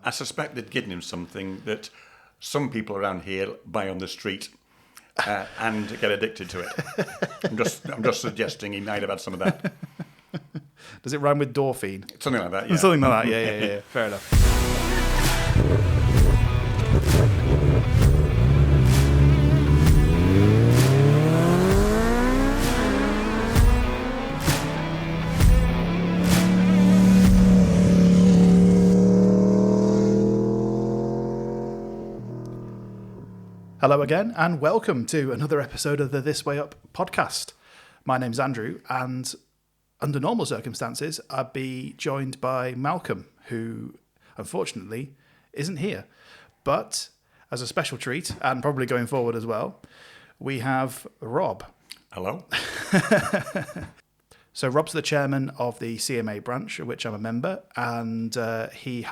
I suspect they'd given him something that some people around here buy on the street and get addicted to it. I'm just suggesting he might have had some of that. Does it rhyme with Dorfine? Something like that, yeah. Something like that, yeah. Fair enough. Hello again, and welcome to another episode of the This Way Up podcast. My name's Andrew, and under normal circumstances, I'd be joined by Malcolm, who unfortunately isn't here. But as a special treat, and probably going forward as well, we have Rob. Hello? So Rob's the chairman of the CMA branch, of which I'm a member, and he's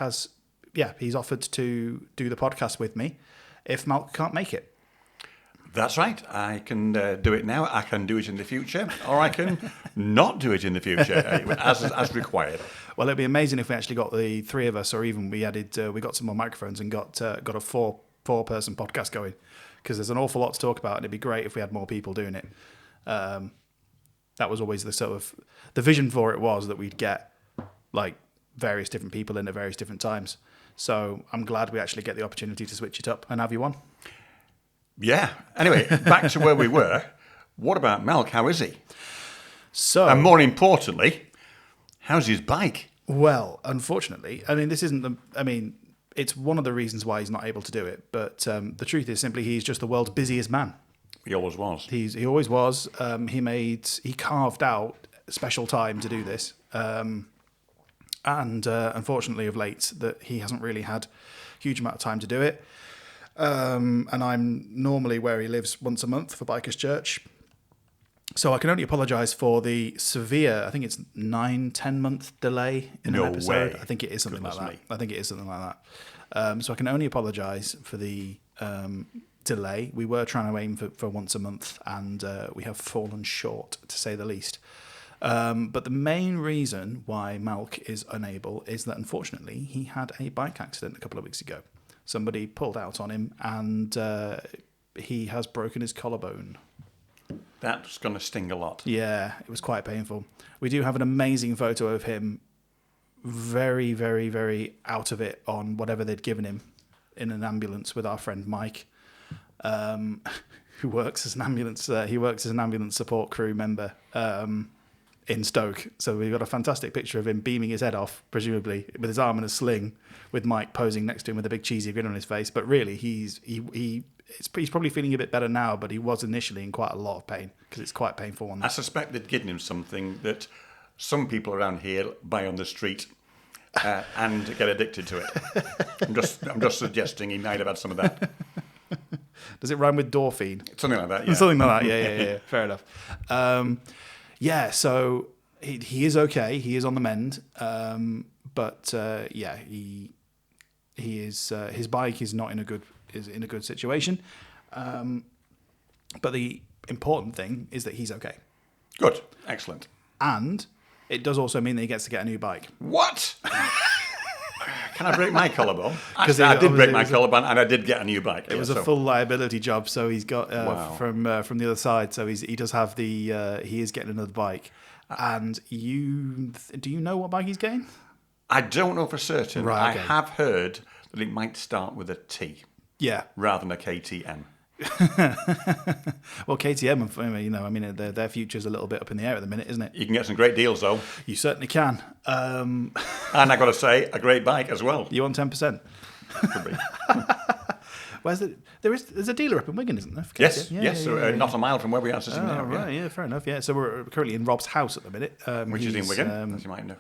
offered to do the podcast with me if Malc can't make it. That's right. I can do it now. I can do it in the future, or I can not do it in the future as required. Well, it'd be amazing if we actually got the three of us, or even we got some more microphones and got a four-person podcast going, because there's an awful lot to talk about, and it'd be great if we had more people doing it. That was always the vision for it, was that we'd get like various different people in at various different times. So I'm glad we actually get the opportunity to switch it up and have you on. Yeah. Anyway, back to where we were. What about Malc? How is he? So, and more importantly, how's his bike? Well, unfortunately, it's one of the reasons why he's not able to do it. But the truth is simply he's just the world's busiest man. He always was. He always was. He carved out special time to do this. And unfortunately of late that he hasn't really had a huge amount of time to do it. And I'm normally where he lives once a month for Bikers Church. So I can only apologise for the severe, I think it's 9-10 month delay in an episode. Way. I think it is something Goodness like me. that. I think it is something like that. So I can only apologise for the delay. We were trying to aim for once a month, and we have fallen short, to say the least. But the main reason why Malc is unable is that, unfortunately, he had a bike accident a couple of weeks ago. Somebody pulled out on him, and he has broken his collarbone. That's going to sting a lot. Yeah, it was quite painful. We do have an amazing photo of him very, very, very out of it on whatever they'd given him in an ambulance with our friend Mike, who works as an ambulance. He works as an ambulance support crew member in Stoke. So we've got a fantastic picture of him beaming his head off, presumably with his arm in a sling, with Mike posing next to him with a big cheesy grin on his face. But really, he's probably feeling a bit better now, but he was initially in quite a lot of pain, because it's quite painful one. I suspect they'd given him something that some people around here buy on the street and get addicted to it. I'm just suggesting he might have had some of that. Does it rhyme with Dorfine? Something like that, yeah. Something like that, yeah. Fair enough. So he is okay. He is on the mend. He is. His bike is not in a good situation. But the important thing is that he's okay. Good, excellent. And it does also mean that he gets to get a new bike. What? Can I break my collarbone? Because I did break my collarbone, and I did get a new bike. It was a full liability job, so he's got from the other side. So he does have he is getting another bike. And do you know what bike he's getting? I don't know for certain. Right, okay. I have heard that it might start with a T. Yeah. Rather than a KTM. Well, KTM, their future's a little bit up in the air at the minute, isn't it? You can get some great deals, though. You certainly can. And I got to say, a great bike as well. You on 10%? Could be. There's a dealer up in Wigan, isn't there? Yes, Yeah. Not a mile from where we are sitting now. Right, yeah, fair enough. Yeah, so we're currently in Rob's house at the minute, which is in Wigan, as you might know.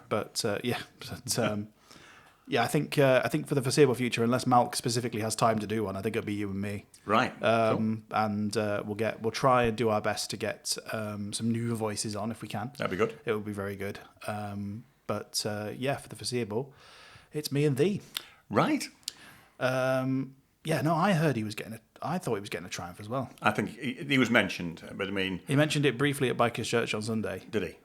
I think for the foreseeable future, unless Malc specifically has time to do one, I think it'll be you and me. Right. Cool. And we'll try and do our best to get some new voices on if we can. That'd be good. It would be very good. For the foreseeable, it's me and thee. Right. I heard I thought he was getting a Triumph as well. I think he was mentioned, but I mean... He mentioned it briefly at Bikers Church on Sunday. Did he?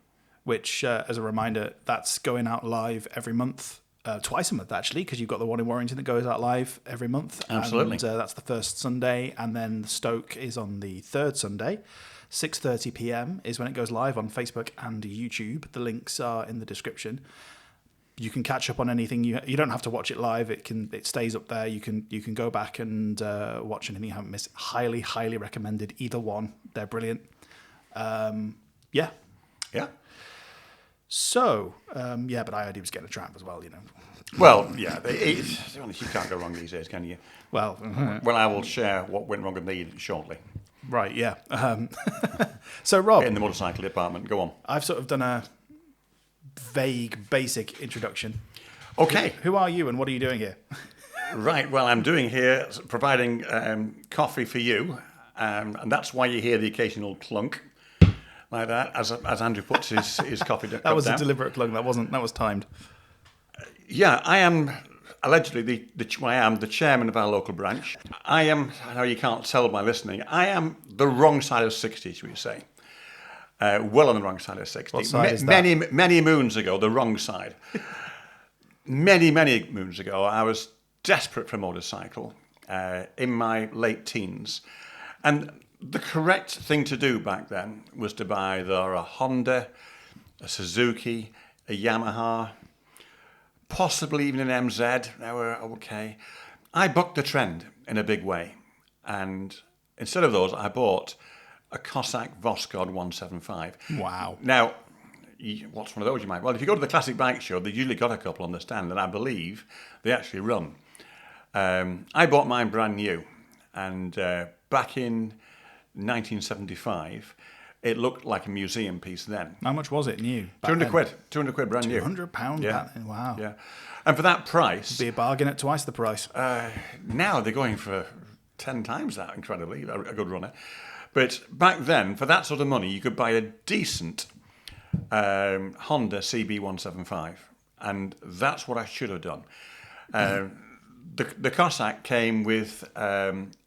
Which, as a reminder, that's going out live every month twice a month actually, because you've got the one in Warrington that goes out live every month. Absolutely. And that's the first Sunday, and then Stoke is on the third Sunday. 6:30 p.m. is when it goes live on Facebook and YouTube. The links are in the description. You can catch up on anything. You don't have to watch it live. It stays up there. You can go back and watch anything you haven't missed. Highly recommended. Either one, they're brilliant. Yeah. So, but I heard he was getting a trap as well, you know. Well, yeah, you can't go wrong these days, can you? Well, Well, I will share what went wrong with me shortly. Right, yeah. So, Rob. In the motorcycle department, go on. I've sort of done a vague, basic introduction. Okay. Who are you and what are you doing here? Right, well, I'm doing here, providing coffee for you, and that's why you hear the occasional clunk. Like that, as Andrew puts his coffee down. That was a deliberate plug. That was timed. Yeah, I am allegedly the chairman of our local branch. I know you can't tell by listening. I am the wrong side of 60, should we say? Well on the wrong side of 60. What side is that? Many moons ago, the wrong side. many moons ago, I was desperate for a motorcycle in my late teens, and the correct thing to do back then was to buy either a Honda, a Suzuki, a Yamaha, possibly even an MZ. They were okay. I bucked the trend in a big way. And instead of those, I bought a Cossack Voskhod 175. Wow. Now, what's one of those you might? Well, if you go to the classic bike show, they've usually got a couple on the stand, and I believe they actually run. I bought mine brand new. And back in 1975, it looked like a museum piece then. How much was it new? 200 quid. 200 quid brand new. £200? Yeah. Wow. Yeah. And for that price... Be a bargain at twice the price. Now they're going for 10 times that, incredibly, a good runner. But back then, for that sort of money, you could buy a decent Honda CB175. And that's what I should have done. The Cossack came with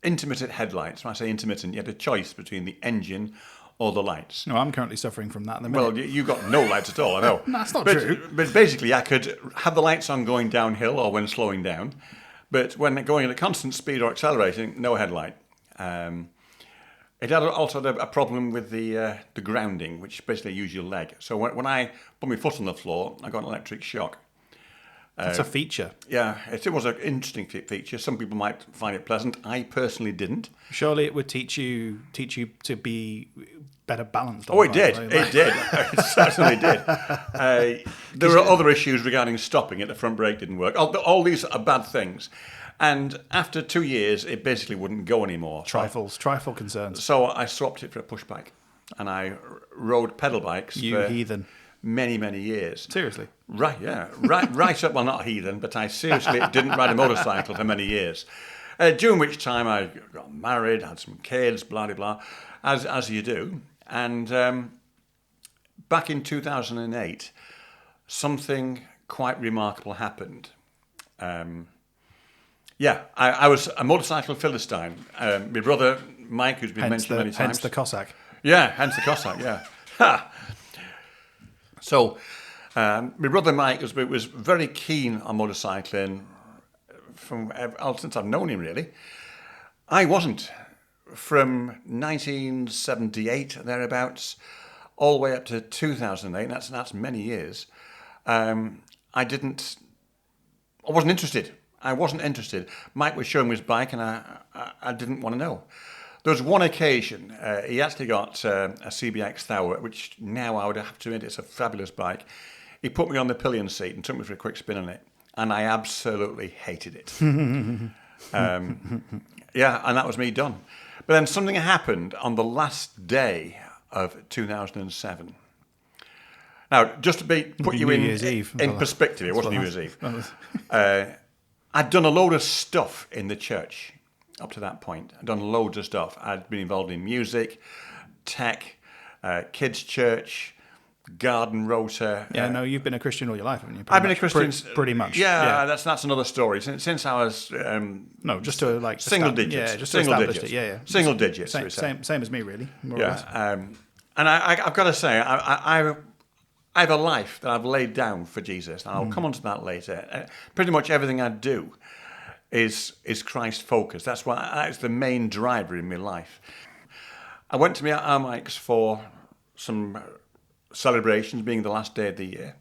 intermittent headlights. When I say intermittent, you had a choice between the engine or the lights. No, I'm currently suffering from that at the minute. Well, you got no lights at all, I know. No, that's not true. But basically, I could have the lights on going downhill or when slowing down. But when going at a constant speed or accelerating, no headlight. It had also a problem with the grounding, which basically use your leg. So when I put my foot on the floor, I got an electric shock. That's a feature. Yeah, it was an interesting feature. Some people might find it pleasant. I personally didn't. Surely it would teach you to be better balanced. Oh, it did. It did. It certainly did. There were other issues regarding stopping it. The front brake didn't work. All these are bad things. And after 2 years, it basically wouldn't go anymore. Trifle concerns. So I swapped it for a push bike. And I rode pedal bikes for heathen. Many years. Seriously? Right, yeah. Right up, well, not heathen, but I seriously didn't ride a motorcycle for many years. During which time I got married, had some kids, blah, blah, blah, as you do. And back in 2008, something quite remarkable happened. I was a motorcycle Philistine. My brother, Mike, who's been mentioned many times. Hence the Cossack. Yeah, hence the Cossack, yeah. Ha! So, my brother Mike was very keen on motorcycling since I've known him, really. I wasn't. From 1978, thereabouts, all the way up to 2008, that's many years, I wasn't interested. I wasn't interested. Mike was showing me his bike, and I didn't want to know. There was one occasion, he actually got a CBX Thauer, which now I would have to admit it's a fabulous bike. He put me on the pillion seat and took me for a quick spin on it, and I absolutely hated it. And that was me done. But then something happened on the last day of 2007. Now, just to put you in perspective, it wasn't New Year's Eve. I'd done a load of stuff in the church up to that point. I'd done loads of stuff. I'd been involved in music, tech, kids' church, garden rota. Yeah, no, you've been a Christian all your life, haven't you? I've been a Christian pretty much. Yeah, that's another story. Since I was no, just to like single digits. Yeah, just single digits. digits. Yeah. Single digits. Same as me, really. More or less. And I've got to say, I I have a life that I've laid down for Jesus, and I'll come on to that later. Pretty much everything I do is Christ focused. That's the main driver in my life. I went to meet our Mike's for some celebrations, being the last day of the year,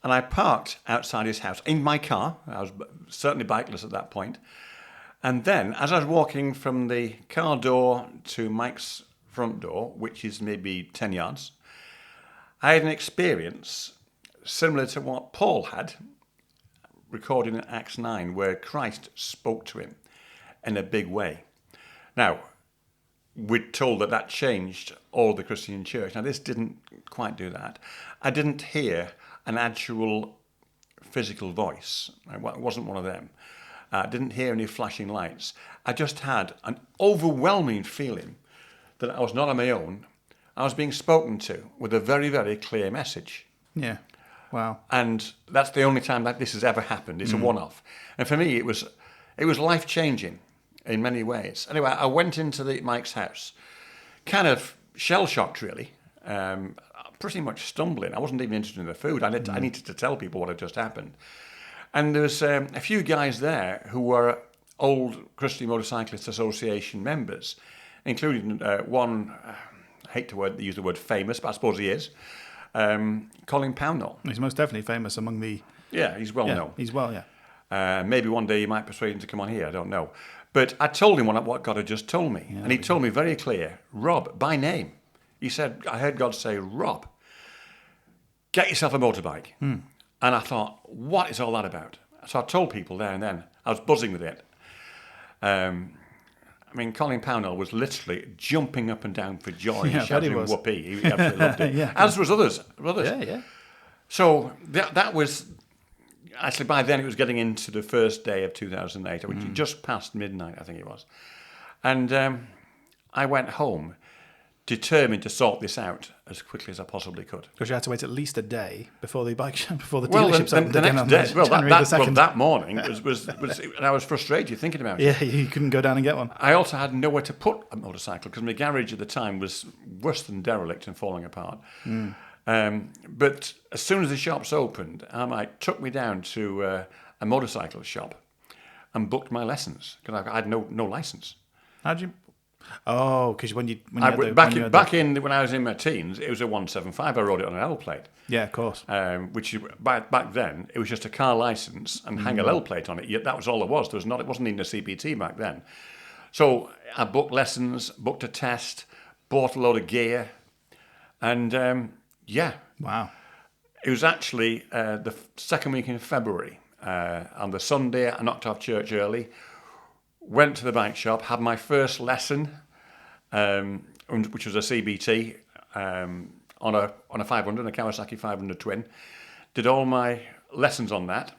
and I parked outside his house in my car. I was certainly bikeless at that point. And then, as I was walking from the car door to Mike's front door, which is maybe 10 yards, I had an experience similar to what Paul had, recorded in Acts 9, where Christ spoke to him in a big way. Now, we're told that changed all the Christian church. Now, this didn't quite do that. I didn't hear an actual physical voice. It wasn't one of them. I didn't hear any flashing lights. I just had an overwhelming feeling that I was not on my own. I was being spoken to with a very, very clear message. Yeah. Wow. And that's the only time that this has ever happened. It's a one-off. And for me, it was life-changing in many ways. Anyway, I went into Mike's house, kind of shell-shocked, really, pretty much stumbling. I wasn't even interested in the food. I needed to tell people what had just happened. And there was a few guys there who were old Christian Motorcyclists Association members, including one, I hate to use the word famous, but I suppose he is, Colin Pownall. He's most definitely famous among the... Yeah, he's well known. He's well, yeah. Maybe one day you might persuade him to come on here, I don't know. But I told him what God had just told me. Yeah, and he told me very clear, Rob, by name. He said, I heard God say, Rob, get yourself a motorbike. And I thought, what is all that about? So I told people there and then. I was buzzing with it. I mean, Colin Pownall was literally jumping up and down for joy and shouting whoopee. He absolutely loved it. Yeah. As was others. Yeah. So that was, actually by then it was getting into the first day of 2008, which just past midnight, I think it was. And I went home determined to sort this out as quickly as I possibly could. Because you had to wait at least a day before the dealerships opened the again next on day. January That morning was and I was frustrated thinking about it. Yeah, you couldn't go down and get one. I also had nowhere to put a motorcycle because my garage at the time was worse than derelict and falling apart. But as soon as the shops opened, Mike took me down to a motorcycle shop and booked my lessons because I had no license. How'd you? Oh, because when I was in my teens, it was a 175. I rode it on an L plate. Yeah, of course. Which back then it was just a car license and hang a L plate on it. Yet that was all it was. It wasn't even a CPT back then. So I booked lessons, booked a test, bought a load of gear, and wow. It was actually the second week in February. On the Sunday, I knocked off church early. Went to the bike shop, had my first lesson, which was a CBT on a 500, a Kawasaki 500 twin. Did all my lessons on that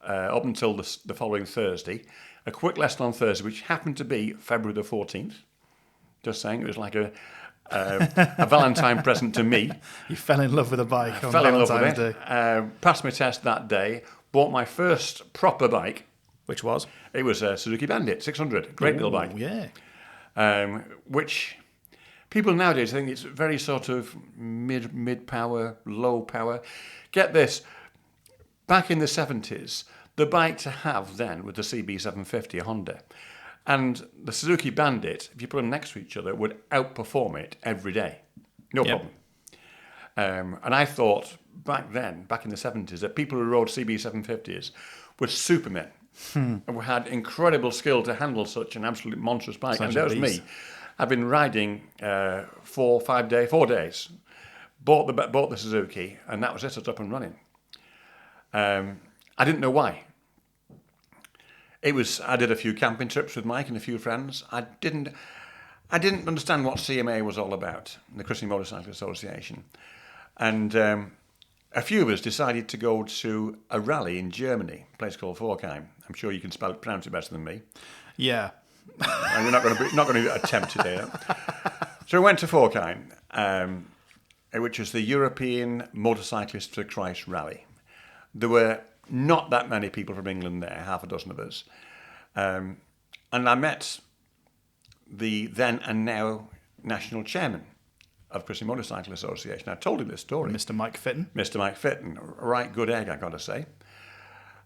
up until the following Thursday. A quick lesson on Thursday, which happened to be February the 14th. Just saying, it was like a Valentine present to me. You fell in love with a bike on Valentine's Valentine's Day. Passed my test that day. Bought my first proper bike. Which was? It was a Suzuki Bandit 600. Great little bike. Yeah. Which people nowadays think it's very sort of mid power, low power. Get this. Back in the 70s, the bike to have then was the CB750, a Honda. And the Suzuki Bandit, if you put them next to each other, would outperform it every day. No problem. And I thought back then, back in the 70s, that people who rode CB750s were supermen. And we had incredible skill to handle such an absolute monstrous bike. And that was me. I've been riding 4 days. Bought the Suzuki, and that was it. It's up and running. I didn't know why. I did a few camping trips with Mike and a few friends. I didn't understand what CMA was all about, the Christian Motorcycle Association. And a few of us decided to go to a rally in Germany, a place called Forchheim. I'm sure you can pronounce it better than me. Yeah. And we're not going to attempt today. So we went to Forchheim, which is the European Motorcyclists for Christ rally. There were not that many people from England there, half a dozen of us. And I met the then and now national chairman of Christian Motorcycle Association. I told him this story. Mr. Mike Fitton. Mr. Mike Fitton, a right good egg, I got to say.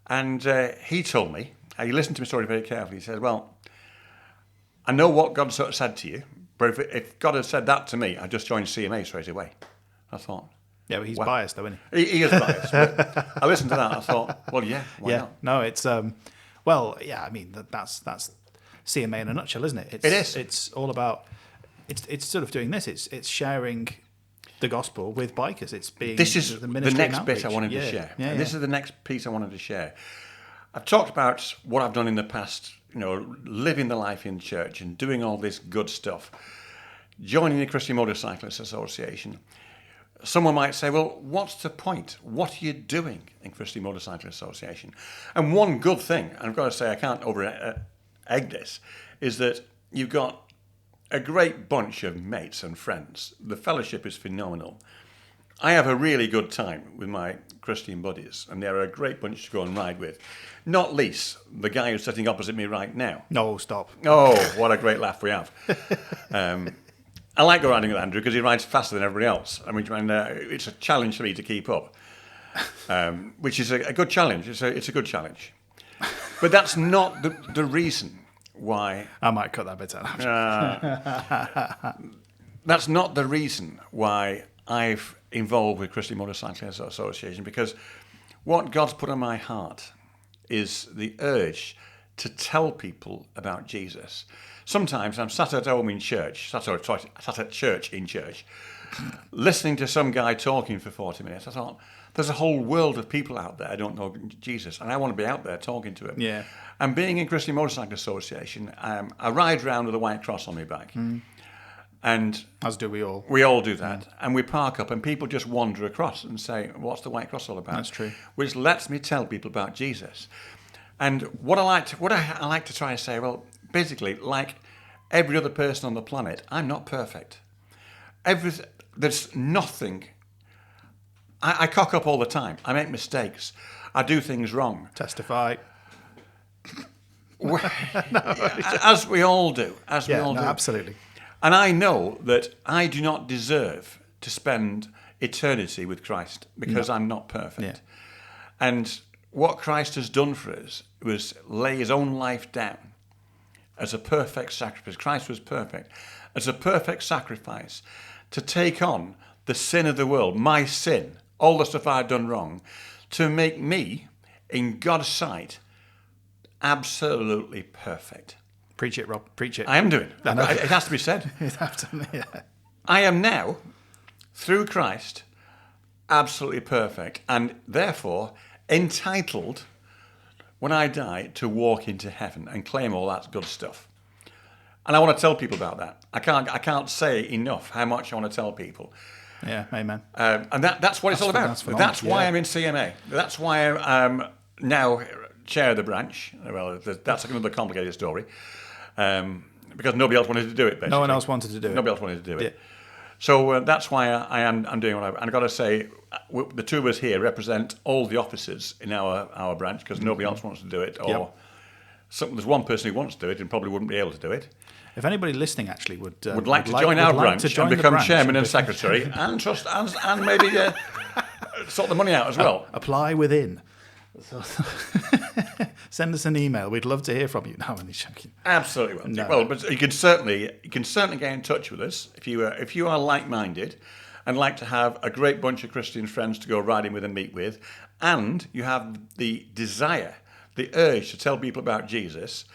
And he told me, he listened to my story very carefully. He said, well, I know what God sort of said to you, but if God had said that to me, I'd just join CMA straight away. I thought. Yeah, but he's biased though, isn't He is biased. But I listened to that and I thought, well, yeah, why not? No, it's, well, yeah, I mean, that's CMA in a nutshell, isn't it? It is. It's all about, it's sort of doing this. It's sharing the gospel with bikers. It's being This is the ministry next and bit I outreach. wanted to share. Yeah, And this is the next piece I wanted to share. I've talked about what I've done in the past, living the life in church and doing all this good stuff. Joining the Christian Motorcyclists Association. Someone might say, well, what's the point? What are you doing in Christian Motorcycle Association? And one good thing, and I've got to say I can't over-egg this, is that you've got a great bunch of mates and friends. The fellowship is phenomenal. I have a really good time with my Christian buddies, and they're a great bunch to go and ride with. Not least the guy who's sitting opposite me right now. No, stop. Oh, what a great laugh we have. I like riding with Andrew because he rides faster than everybody else. I mean, it's a challenge for me to keep up, which is a good challenge. It's a good challenge. But that's not the reason why... I might cut that bit out. That's not the reason why I've involved with Christian Motorcyclists Association, because what God's put on my heart is the urge to tell people about Jesus. Sometimes I'm sat at home in church, sat at church in church, listening to some guy talking for 40 minutes. I thought, there's a whole world of people out there who don't know Jesus, and I want to be out there talking to him. Yeah. And being in Christian Motorcycle Association, I ride around with a white cross on my back. And as do we all. We all do that. And we park up and people just wander across and say, what's the white cross all about? That's true. Which lets me tell people about Jesus. And what I like to try and say, well, basically, like every other person on the planet, I'm not perfect. There's nothing. I cock up all the time. I make mistakes. I do things wrong. Testify. As we all do. We all do. Absolutely. And I know that I do not deserve to spend eternity with Christ because I'm not perfect. Yeah. And what Christ has done for us was lay his own life down as a perfect sacrifice. Christ was perfect. As a perfect sacrifice to take on the sin of the world, my sin, all the stuff I've done wrong, to make me, in God's sight, absolutely perfect. Preach it, Rob. Preach it. I am doing. It has to be said. Yeah. I am now, through Christ, absolutely perfect and therefore entitled, when I die, to walk into heaven and claim all that good stuff. And I want to tell people about that. I can't say enough how much I want to tell people. Yeah, amen. And that's what it's all about. That's why I'm in CMA. That's why I'm now chair of the branch. Well, that's another complicated story. Because nobody else wanted to do it, basically. No one else wanted to do it. Nobody else wanted to do it. Yeah. So that's why I'm doing what I've got to say, the two of us here represent all the officers in our branch because nobody else wants to do it. Or there's one person who wants to do it and probably wouldn't be able to do it. If anybody listening actually would like to join our branch and become chairman and secretary and maybe sort the money out as well. Apply within. Send us an email. We'd love to hear from you. No, I'm only joking. Absolutely will. No. Well, but you can certainly get in touch with us if you are like-minded and like to have a great bunch of Christian friends to go riding with and meet with, and you have the desire, the urge to tell people about Jesus.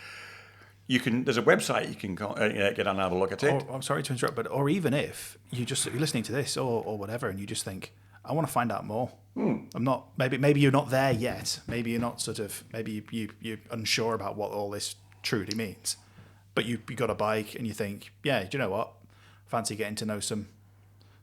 There's a website you can get on and have a look at it. I'm sorry to interrupt, or even if you're listening to this or whatever, and you just think, I want to find out more. I'm not. Maybe you're not there yet. Maybe you're not Maybe you're unsure about what all this truly means. But you got a bike and you think, yeah, do you know what? Fancy getting to know some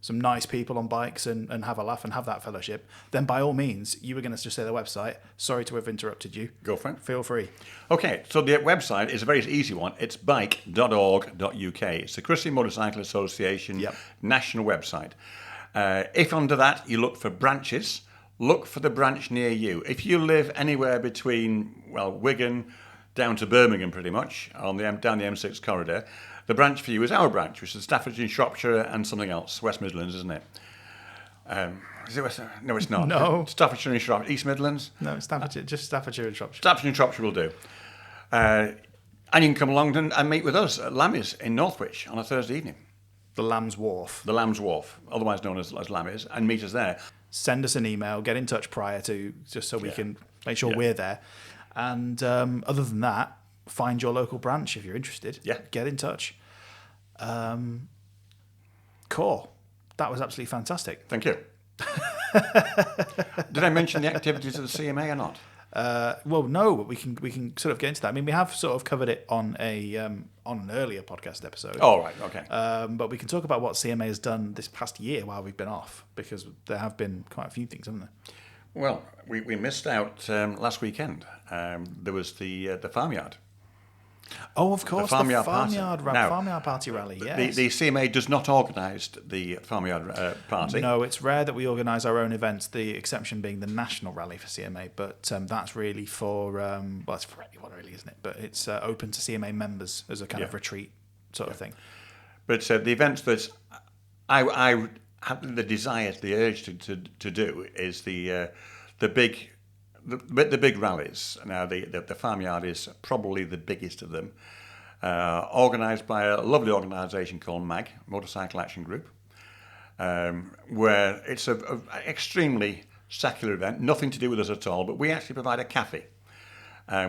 nice people on bikes and have a laugh and have that fellowship. Then by all means, you were going to just say the website. Sorry to have interrupted you. Go for it. Feel free. Okay, so the website is a very easy one. It's bike.org.uk. It's the Christian Motorcycle Association national website. If under that you look for branches, look for the branch near you. If you live anywhere between, Wigan, down to Birmingham pretty much, on down the M6 corridor. The branch for you is our branch, which is Staffordshire and Shropshire and something else. West Midlands, isn't it? Is it West? No, it's not. No. Staffordshire and Shropshire. East Midlands? No, it's Staffordshire, just Staffordshire and Shropshire. Staffordshire and Shropshire will do. And you can come along and meet with us at Lammy's in Northwich on a Thursday evening. The Lamb's Wharf. The Lamb's Wharf, otherwise known as Lammy's, and meet us there. Send us an email, get in touch prior to, just so we can make sure we're there. And other than that, find your local branch if you're interested. Yeah. Get in touch. Cool. That was absolutely fantastic. Thank you. Did I mention the activities of the CMA or not? Well, no, but we can sort of get into that. I mean, we have sort of covered it on an earlier podcast episode. Oh, right, okay. But we can talk about what CMA has done this past year while we've been off, because there have been quite a few things, haven't there? Well, we missed out last weekend. There was the farmyard. Oh, of course, the farmyard party rally, yes. The CMA does not organise the farmyard party. No, it's rare that we organise our own events, the exception being the national rally for CMA, but that's really for, well, it's for anyone really, isn't it? But it's open to CMA members as a kind of retreat sort of thing. But the events that I had the desire, the urge to do is the big rallies. Now, the farmyard is probably the biggest of them, organised by a lovely organisation called MAG, Motorcycle Action Group, where it's a extremely secular event, nothing to do with us at all, but we actually provide a cafe.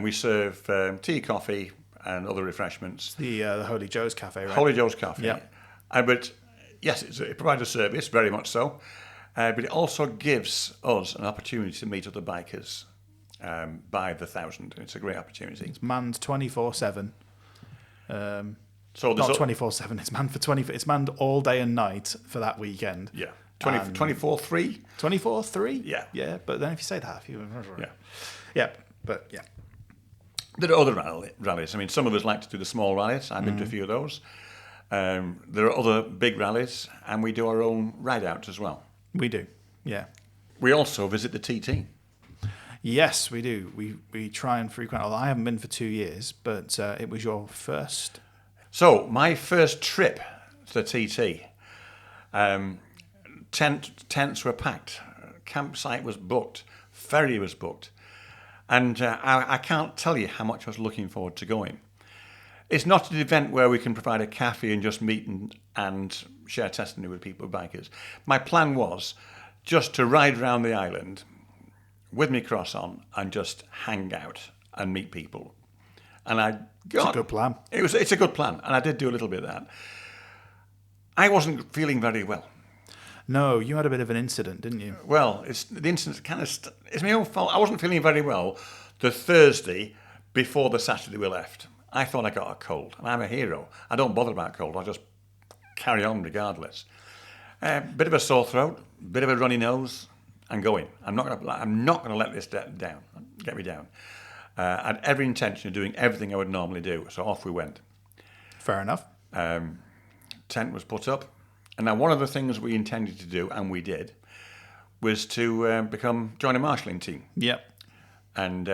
We serve tea, coffee, and other refreshments. The Holy Joe's Cafe, right? Holy Joe's Cafe. Yeah. But yes, it provides a service, very much so. But it also gives us an opportunity to meet other bikers by the thousand. It's a great opportunity. It's manned 24/7. So not 24/7. It's manned for 20. It's manned all day and night for that weekend. Yeah. 24/3. 24/3. Yeah. Yeah. But then if you say that, Yeah. Yeah. But yeah. There are other rallies. I mean, some of us like to do the small rallies. I've been to a few of those. There are other big rallies, and we do our own ride-outs as well. We do, yeah. We also visit the TT. Yes, we do. We try and frequent. Well, I haven't been for 2 years, but it was your first. So, my first trip to the TT, tents were packed, campsite was booked, ferry was booked, and I can't tell you how much I was looking forward to going. It's not an event where we can provide a cafe and just meet and share testimony with people, bikers. My plan was just to ride around the island with my cross on and just hang out and meet people. And It's a good plan. It's a good plan, and I did do a little bit of that. I wasn't feeling very well. No, you had a bit of an incident, didn't you? Well, the incident it's my own fault. I wasn't feeling very well the Thursday before the Saturday we left. I thought I got a cold, and I'm a hero. I don't bother about cold. I just carry on regardless. Bit of a sore throat, bit of a runny nose, and going. I'm not going to let this get me down. I had every intention of doing everything I would normally do, so off we went. Fair enough. Tent was put up, and now one of the things we intended to do, and we did, was to join a marshalling team. Yep. And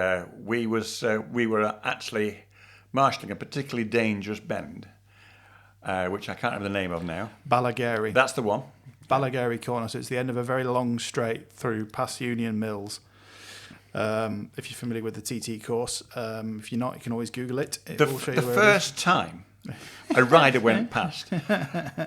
we were actually marshalling a particularly dangerous bend, which I can't remember the name of now. Ballagary. That's the one. Ballagary Corner. So it's the end of a very long straight through past Union Mills. If you're familiar with the TT course, if you're not, you can always Google it. The first time a rider went past,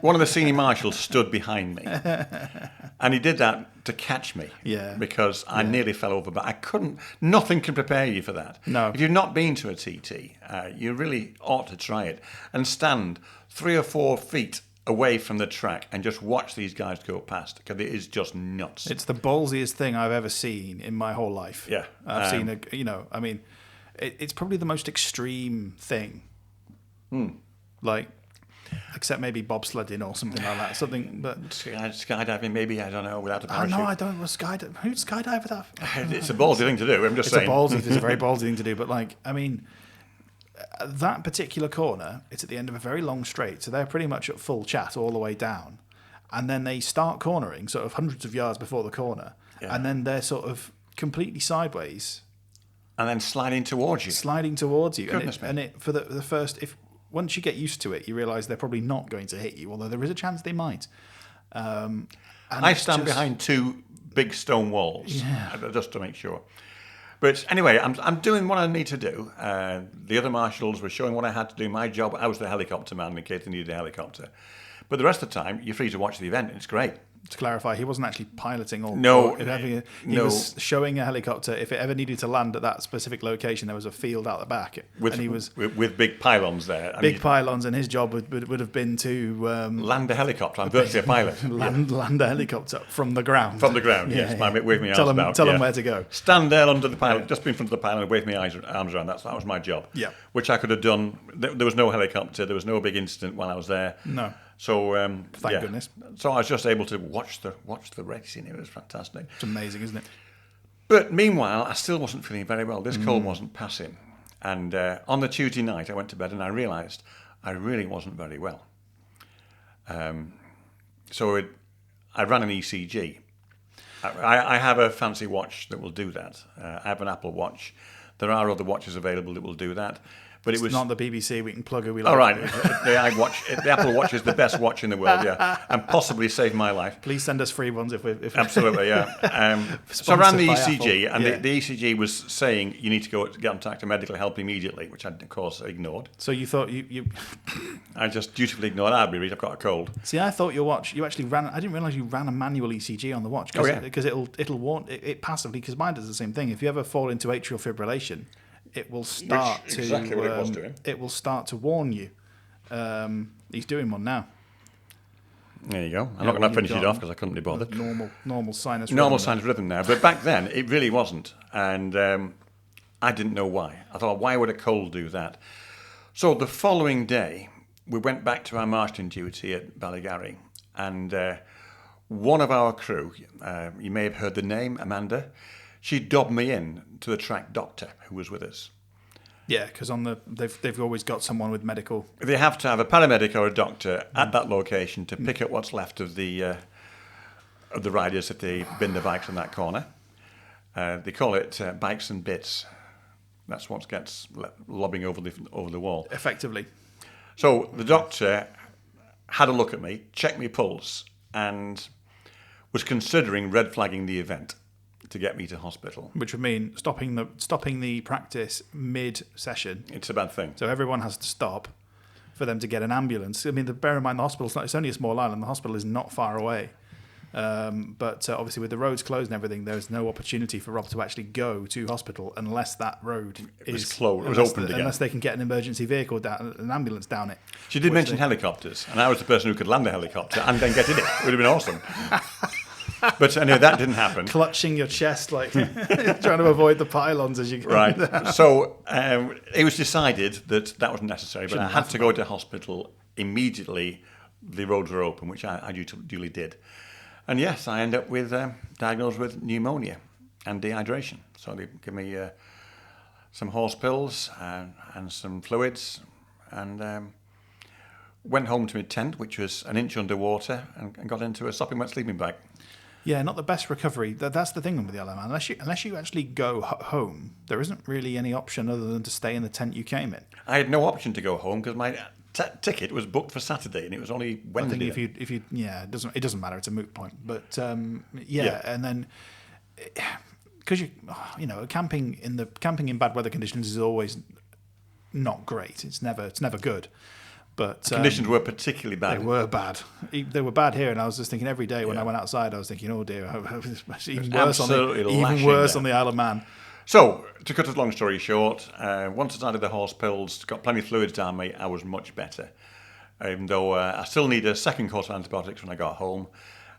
one of the senior marshals stood behind me, and he did that to catch me. Yeah. Because I nearly fell over, but I couldn't. Nothing can prepare you for that. No. If you've not been to a TT, you really ought to try it and stand 3 or 4 feet away from the track and just watch these guys go past, because it is just nuts. It's the ballsiest thing I've ever seen in my whole life. Yeah. I've seen it's probably the most extreme thing. Like, except maybe bobsledding or something like that. Something, but skydiving, maybe, I don't know, without a parachute. No, I don't. Who'd skydive that? It's a ballsy thing to do. I'm just saying. It's a very ballsy thing to do. But that particular corner, it's at the end of a very long straight, so they're pretty much at full chat all the way down, and then they start cornering sort of hundreds of yards before the corner, and then they're sort of completely sideways and then sliding towards you. Sliding towards you. Goodness me. And it for the first, if once you get used to it, you realise they're probably not going to hit you, although there is a chance they might. And I stand behind two big stone walls, Yeah. just to make sure. But anyway, I'm doing what I need to do. The other marshals were showing what I had to do. My job, I was the helicopter man in case they needed a helicopter. But the rest of the time, you're free to watch the event. It's great. To clarify, he wasn't actually piloting or he No. was showing a helicopter. If it ever needed to land at that specific location, there was a field out the back, and he was with big pylons there. big pylons, and his job would have been to Land a helicopter. I'm virtually a pilot. land a helicopter from the ground. From the ground, yes. Wave me Tell arms him, about. tell him where to go. Stand there under the pylon, just in front of the pylon, and wave my arms around. That was my job. Yeah. Which I could have done. There was no helicopter. There was no big incident while I was there. No. So Thank goodness. So I was just able to watch the racing. It was fantastic. It's amazing, isn't it? But meanwhile, I still wasn't feeling very well. This cold wasn't passing. And on the Tuesday night, I went to bed and I realised I really wasn't very well. So I ran an ECG. I have a fancy watch that will do that. I have an Apple Watch. There are other watches available that will do that. But it was not the BBC. We can plug who we like. all right. The Apple Watch is the best watch in the world, yeah, and possibly saved my life. Please send us free ones if Absolutely, yeah. So I ran the Sponsored by ECG, Apple. and Yeah. the ECG was saying you need to get in contact with medical help immediately, which I, of course, ignored. So you thought you I just dutifully ignored. I'll be read. I've got a cold. see? I thought your watch. You actually ran. I didn't realise you ran a manual ECG on the watch. Oh, yeah. Because it'll warn it passively. Because mine does the same thing. If you ever fall into atrial fibrillation, it will start Which to exactly what it was doing. It will start to warn you. He's doing one now. There you go. I'm Yeah, not going well, to finish you've it got off because I couldn't be bothered. Normal sinus. Normal rhythm. signs of rhythm now, but back then it really wasn't, and I didn't know why. I thought, why would a cold do that? So the following day, we went back to our marshalling duty at Ballygarry, and one of our crew, you may have heard the name, Amanda, she dobbed me in to the track doctor who was with us. Yeah, because they've always got someone with medical. They have to have a paramedic or a doctor at that location to pick up what's left of the riders if they bin the bikes on that corner. They call it bikes and bits. That's what gets lobbing over the wall. Effectively. So the doctor had a look at me, checked my pulse, and was considering red flagging the event to get me to hospital. Which would mean stopping the practice mid-session. It's a bad thing. So everyone has to stop for them to get an ambulance. I mean, bear in mind the hospital, it's only a small island. The hospital is not far away. But obviously with the roads closed and everything, there's no opportunity for Rob to actually go to hospital unless that road is closed. It was opened again. Unless they can get an emergency vehicle down, an ambulance down it. She did mention helicopters, and I was the person who could land a helicopter and then get in it. It would have been awesome. But anyway, that didn't happen. Clutching your chest like trying to avoid the pylons as you go. Right. So it was decided that wasn't necessary, but Shouldn't I had have to go to hospital immediately. The roads were open, which I duly did. And yes, I ended up with diagnosed with pneumonia and dehydration. So they give me some horse pills and some fluids, and went home to my tent, which was an inch underwater, and got into a sopping wet sleeping bag. Yeah, not the best recovery. That's the thing with the LMA. Unless you actually go home, there isn't really any option other than to stay in the tent you came in. I had no option to go home because my ticket was booked for Saturday and it was only Wednesday. I think if you it doesn't matter. It's a moot point. But yeah, and then because camping in bad weather conditions is always not great. It's never good. But conditions were particularly bad. They were bad. They were bad here, and I was just thinking every day when I went outside, I was thinking, oh dear, it's even worse on the Isle of Man. So, to cut a long story short, once I started the horse pills, got plenty of fluids down me, I was much better. Even though I still need a second course of antibiotics when I got home.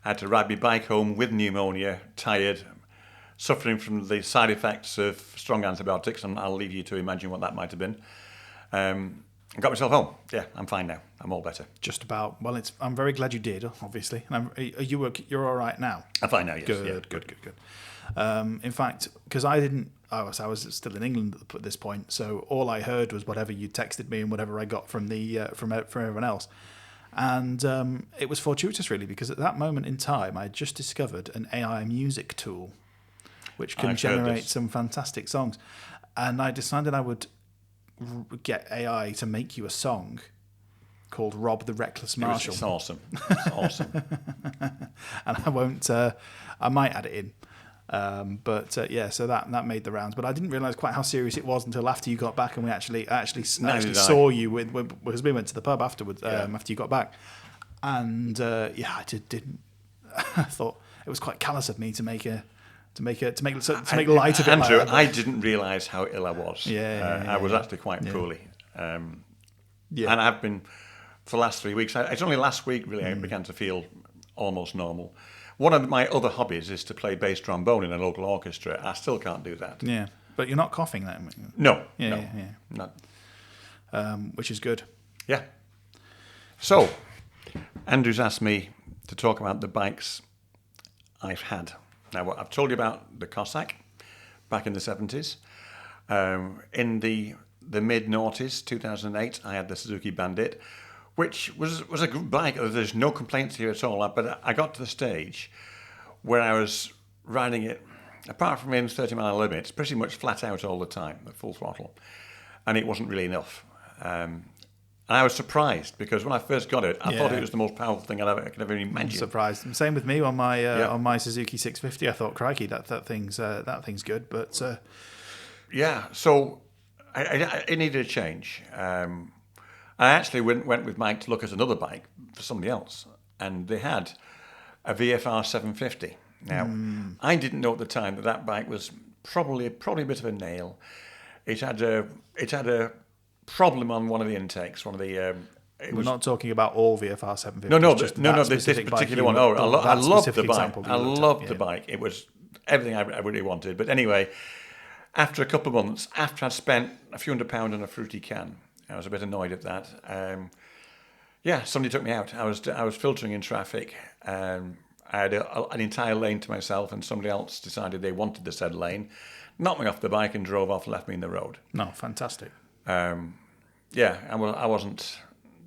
I had to ride my bike home with pneumonia, tired, suffering from the side effects of strong antibiotics, and I'll leave you to imagine what that might have been. I got myself home. Yeah, I'm fine now. I'm all better. Just about. Well, I'm very glad you did, obviously. And you're all right now? I'm fine now, yes. Good. In fact, because I was still in England at this point, so all I heard was whatever you texted me and whatever I got from from everyone else. And it was fortuitous, really, because at that moment in time, I had just discovered an AI music tool which can generate some fantastic songs. And I decided I would get AI to make you a song called Rob the Reckless Marshal. It's awesome. It's awesome. And I won't, I might add it in. Yeah, so that made the rounds. But I didn't realise quite how serious it was until after you got back and we actually saw you because we went to the pub afterwards, after you got back. And I didn't. I thought it was quite callous of me to make light of it. Andrew, I didn't realise how ill I was. I was actually quite poorly. And I've been for the last 3 weeks. It's only last week really I began to feel almost normal. One of my other hobbies is to play bass trombone in a local orchestra. I still can't do that. Yeah, but you're not coughing then. No. Which is good. Yeah. So, Andrew's asked me to talk about the bikes I've had. Now, I've told you about the Cossack back in the 70s. In the mid-noughties, 2008, I had the Suzuki Bandit, which was a good bike. There's no complaints here at all. But I got to the stage where I was riding it, apart from in 30-mile limits, pretty much flat out all the time, at full throttle. And it wasn't really enough. And I was surprised because when I first got it, I thought it was the most powerful thing I could ever imagine. Surprised. Same with me on my Suzuki 650. I thought, crikey, that thing's good. But so it needed a change. I actually went with Mike to look at another bike for somebody else, and they had a VFR 750. Now, I didn't know at the time that bike was probably a bit of a nail. It had a problem on one of the intakes. We're not talking about all VFR 750s. No. This particular one. I loved the bike. I loved the bike. It was everything I really wanted. But anyway, after a couple of months, after I'd spent a few £100 on a fruity can, I was a bit annoyed at that. Somebody took me out. I was filtering in traffic. I had an entire lane to myself, and somebody else decided they wanted the said lane, knocked me off the bike and drove off, left me in the road. No, fantastic. I wasn't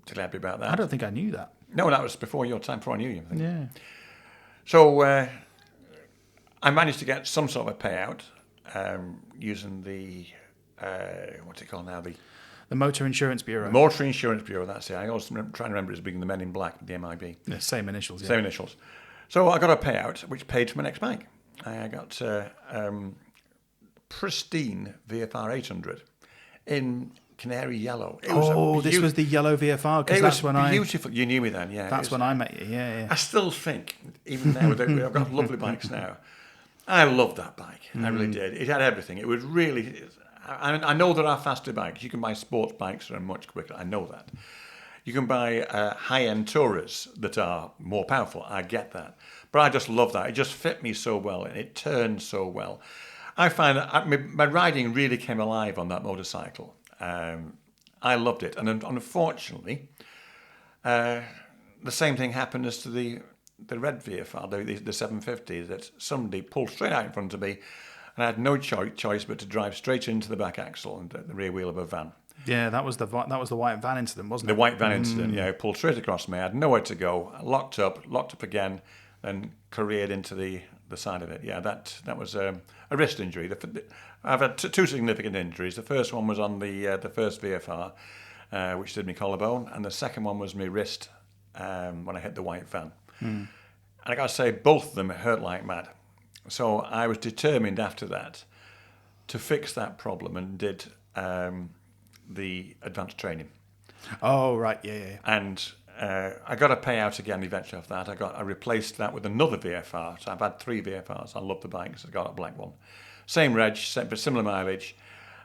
too happy about that. I don't think I knew that. No, that was before your time, before I knew you. I think. Yeah. So I managed to get some sort of a payout using the what's it called now? The Motor Insurance Bureau. Motor Insurance Bureau, that's it. I always try and remember it as being the Men in Black, the MIB. Yeah, same initials. Yeah. Same initials. So I got a payout, which paid for my next bike. I got pristine VFR 800 in canary yellow. This was the yellow VFR, because that's when beautiful. You knew me then, yeah. That's when I met you, yeah. I still think, even now, I've got lovely bikes now. I loved that bike. I really did. It had everything. It was really... I know there are faster bikes. You can buy sports bikes that are much quicker. I know that. You can buy high-end Tourers that are more powerful. I get that. But I just love that. It just fit me so well, and it turned so well. I find that my riding really came alive on that motorcycle. I loved it. And unfortunately, the same thing happened as to the red VFR, the 750, that somebody pulled straight out in front of me, and I had no choice but to drive straight into the back axle and the rear wheel of a van. Yeah, that was the white van incident, wasn't it? The white van incident, it pulled straight across me. I had nowhere to go. I locked up again, and careered into the side of it. Yeah, that was a wrist injury. I've had two significant injuries. The first one was on the first VFR, which did me collarbone, and the second one was my wrist when I hit the white van. And I got to say, both of them hurt like mad. So I was determined after that to fix that problem, and did the advanced training. Oh, right, yeah. And I got a payout again eventually off that. I replaced that with another VFR. So I've had 3 VFRs. I love the bikes. I got a black one. Same reg, similar mileage,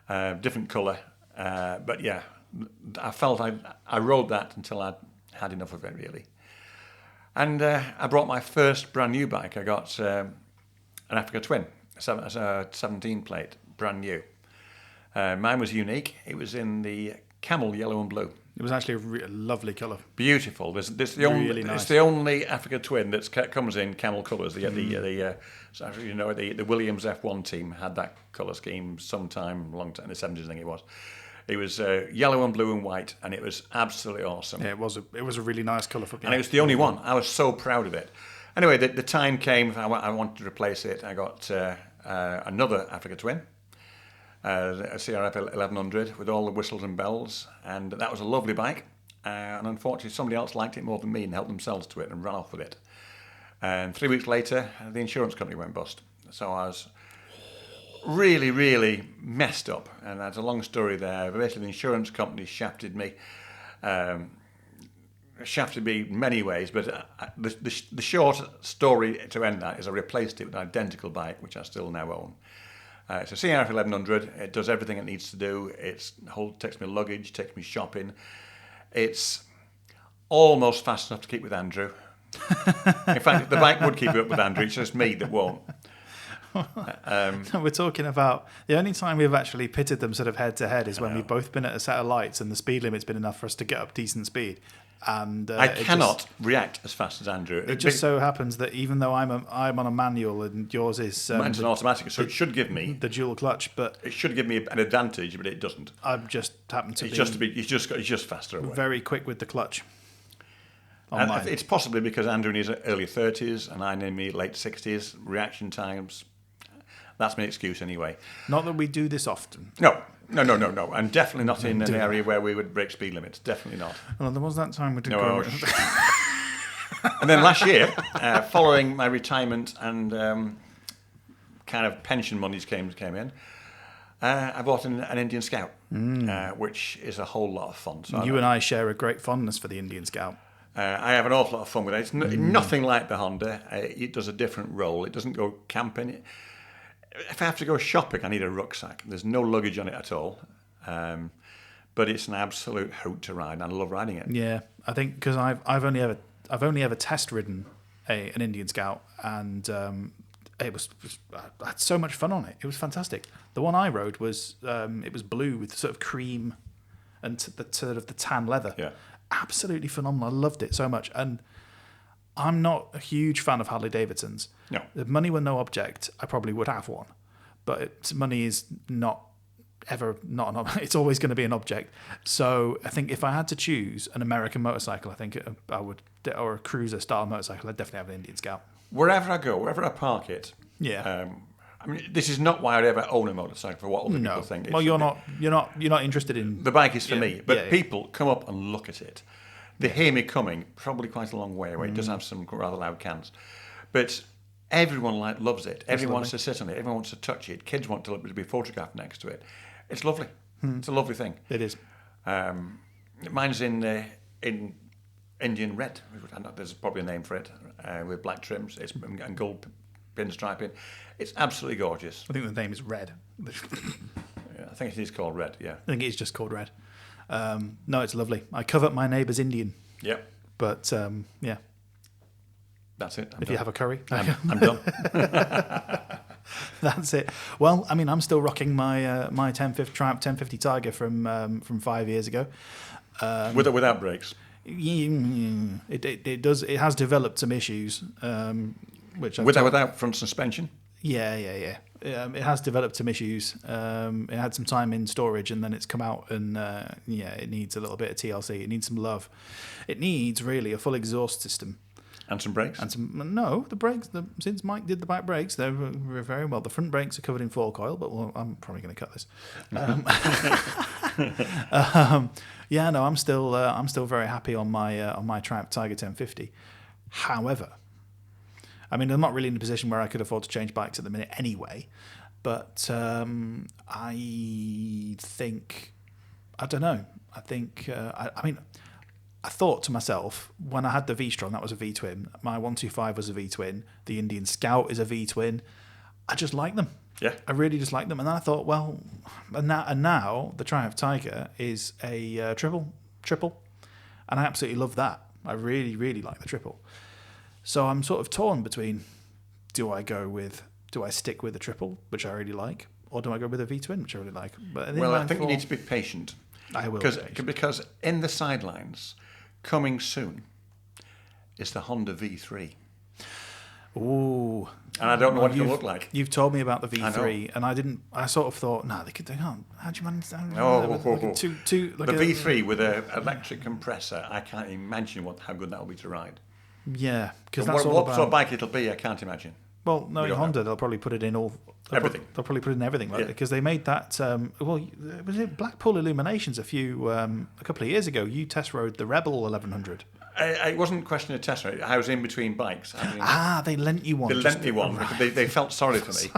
different colour. But yeah, I felt I rode that until I'd had enough of it, really. And I brought my first brand new bike. I got an Africa Twin, a 17 plate, brand new. Mine was unique. It was in the camel yellow and blue. It was actually a lovely colour. Beautiful. It's the only Africa Twin that comes in camel colours. The Williams F1 team had that colour scheme long time in the 70s, I think it was. It was yellow and blue and white, and it was absolutely awesome. Yeah, it was a really nice colour. And it was the only one. I was so proud of it. Anyway, the time came. I wanted to replace it. I got another Africa Twin. a CRF 1100 with all the whistles and bells, and that was a lovely bike. And unfortunately, somebody else liked it more than me and helped themselves to it and ran off with it. And 3 weeks later, the insurance company went bust. So I was really, really messed up. And that's a long story there. Basically, the insurance company shafted me. Shafted me in many ways, but the short story to end that is I replaced it with an identical bike, which I still now own. It's a CRF 1100. It does everything it needs to do. Takes me luggage, takes me shopping. It's almost fast enough to keep with Andrew. In fact, the bike would keep up with Andrew. It's just me that won't. We're talking about the only time we've actually pitted them sort of head to head is when we've both been at a set of lights and the speed limit's been enough for us to get up decent speed. And I cannot react as fast as Andrew. It just so happens that even though I'm on a manual and yours is mine's an automatic, so it should give me the dual clutch, but it should give me an advantage, but it doesn't. I've just happened to He's just faster away. Very quick with the clutch. And it's possibly because Andrew in his early 30s and I'm in my late 60s. Reaction times. That's my excuse anyway. Not that we do this often. No. And definitely not in an area where we would break speed limits. Definitely not. Well, there was that time we did And then last year, following my retirement and kind of pension monies came in, I bought an Indian Scout, which is a whole lot of fun. So you and I share a great fondness for the Indian Scout. I have an awful lot of fun with it. It's nothing like the Honda. It does a different role. It doesn't go camping. If I have to go shopping, I need a rucksack. There's no luggage on it at all. But it's an absolute hoot to ride, and I love riding it. Yeah, I think because I've only ever test ridden an Indian Scout, and I had so much fun on it. It was fantastic. The one I rode was it was blue with sort of cream and the sort of the tan leather. Yeah, absolutely phenomenal. I loved it so much, and I'm not a huge fan of Harley Davidsons. No, if money were no object, I probably would have one, but money is not ever not an object. It's always going to be an object. So I think if I had to choose an American motorcycle, I think I would, or a cruiser style motorcycle, I'd definitely have an Indian Scout. Wherever I go, wherever I park it. Yeah. I mean, this is not why I'd ever own a motorcycle for what other people think. Well, you're not interested in the bike is for me, but people come up and look at it. They hear me coming, probably quite a long way away. It does have some rather loud cans, but everyone loves it. Everyone wants to sit on it. Everyone wants to touch it. Kids want to be photographed next to it. It's lovely. It's a lovely thing. It is. Mine's in Indian red. There's probably a name for it with black trims and gold pinstriping. It's absolutely gorgeous. I think the name is Red. Yeah, I think it is called Red. Yeah, I think it's just called Red. No, it's lovely. I covet my neighbour's Indian. Yeah, but yeah, that's it. If you have a curry, I'm done. That's it. Well, I mean, I'm still rocking my my Triumph 1050 Tiger from 5 years ago. Without brakes. It does. It has developed some issues. Which without front suspension. Yeah. It has developed some issues. It had some time in storage, and then it's come out, and it needs a little bit of TLC. It needs some love. It needs really a full exhaust system. And some brakes? The brakes. Since Mike did the back brakes, they were very well. The front brakes are covered in foil coil, but I'm probably going to cut this. I'm still very happy on my Triumph Tiger 1050. However, I mean, I'm not really in a position where I could afford to change bikes at the minute anyway. But I don't know. I thought to myself, when I had the V-Strom, that was a V-twin. My 125 was a V-twin. The Indian Scout is a V-twin. I just like them. Yeah. I really just like them. And then I thought, well, and now the Triumph Tiger is a triple. And I absolutely love that. I really, really like the triple. So I'm sort of torn between, do I stick with the triple, which I really like, or do I go with a V-twin, which I really like? But I think you need to be patient. I will. Because in the sidelines, coming soon, is the Honda V3. Ooh. And I don't know what it'll look like. You've told me about the V3, and I sort of thought, they can't. How do you manage that? The V3 with an electric compressor, I can't imagine how good that will be to ride. Yeah, because what sort of bike it'll be, I can't imagine. Well, knowing don't Honda, they'll probably put it in all. Everything. They'll probably put it in everything, Yeah. because they made that. Was it Blackpool Illuminations a couple of years ago? You test rode the Rebel 1100. It wasn't a question of test ride. I was in between bikes. They lent you one. They lent me one. They felt sorry for me,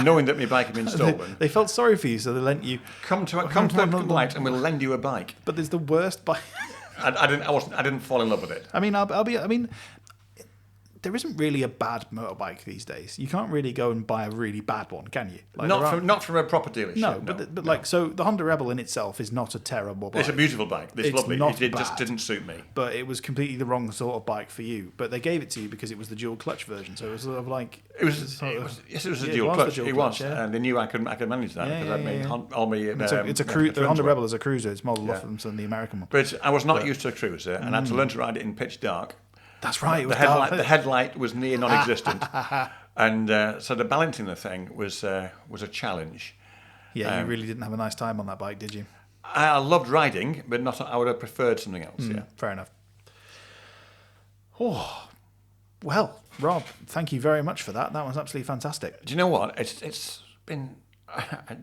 knowing that my bike had been stolen. They felt sorry for you, so they lent you. Come to the light, and we'll lend you a bike. But there's the worst bike. I didn't fall in love with it. I mean, there isn't really a bad motorbike these days. You can't really go and buy a really bad one, can you? Like, not from a proper dealership. No, but like, so the Honda Rebel in itself is not a terrible bike. It's a beautiful bike. It's lovely. It just bad, didn't suit me. But it was completely the wrong sort of bike for you. But they gave it to you because it was the dual clutch version. So it was sort of like it was a dual clutch. It was, yeah. And they knew I could manage that because I'd made all my. The Honda Rebel is a cruiser. It's modelled off than the American one. But I was not used to a cruiser, and I had to learn to ride it in pitch dark. That's right. The headlight was near non-existent, and so the balancing the thing was a challenge. Yeah, you really didn't have a nice time on that bike, did you? I loved riding, but not. I would have preferred something else. Yeah, fair enough. Oh, well, Rob, thank you very much for that. That was absolutely fantastic. Do you know what? It's been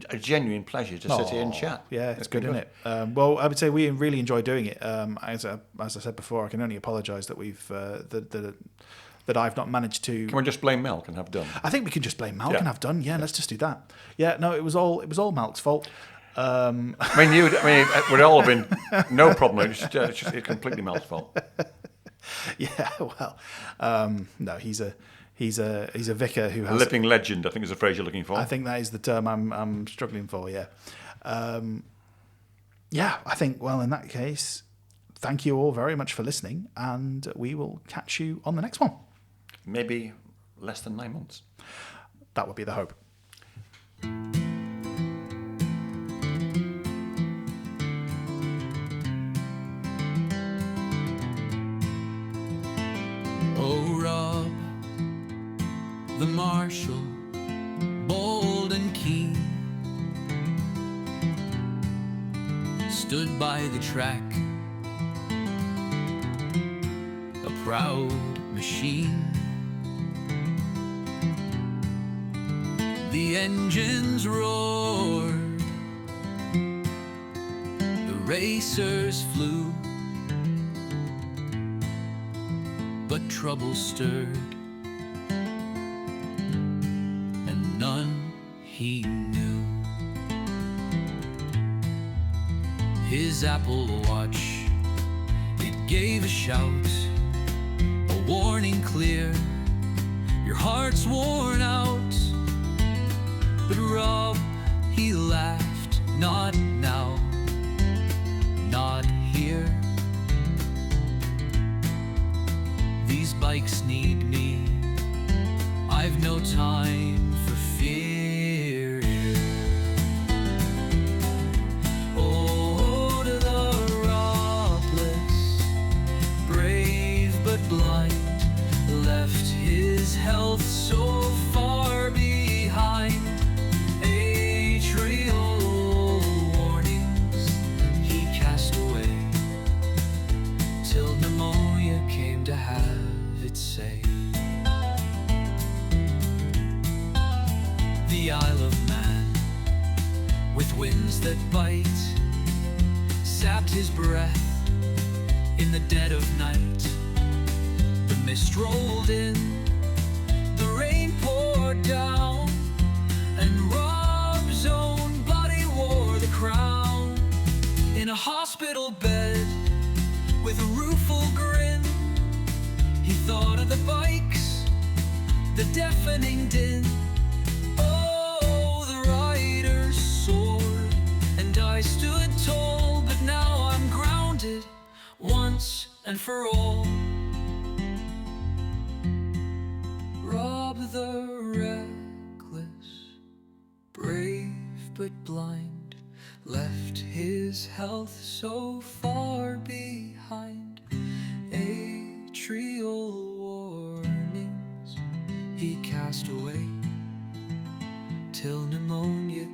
a genuine pleasure to sit here and chat. Yeah, it's good, isn't it? Well, I would say we really enjoy doing it. As I said before, I can only apologise that we've that I've not managed to. Can we just blame Malc and have done? I think we can just blame Malc and have done. Yeah, let's just do that. Yeah, no, it was all Malc's fault. We'd all have been no problem. It's completely Malc's fault. Yeah, well, no, he's a vicar who has a living legend. I think is the phrase you're looking for. I think that is the term I'm struggling for. Yeah, yeah. I think. Well, in that case, thank you all very much for listening, and we will catch you on the next one. Maybe less than 9 months. That would be the hope. Oh, Rob, the marshal, bold and keen, stood by the track, a proud machine. The engines roared, the racers flew, but trouble stirred, and none he knew. His Apple Watch, it gave a shout, a warning clear, your heart's worn out. But Rob, he laughed, not now, not here. These bikes need me, I've no time for fear. Oh, to the Robless, brave but blind, left his health so far behind. Atrial warnings he cast away, till pneumonia came to have its say. The Isle of Man, with winds that bite, sapped his breath in the dead of night. The mist rolled in, the rain poured down, and Rob's own body wore the crown. In a hospital bed with a rueful grin, he thought of the bikes, the deafening din. Oh, the riders soared, and I stood tall, but now I'm grounded once and for all. Rob the reckless, brave but blind, left his health so far behind. Atrial warnings he cast away, till pneumonia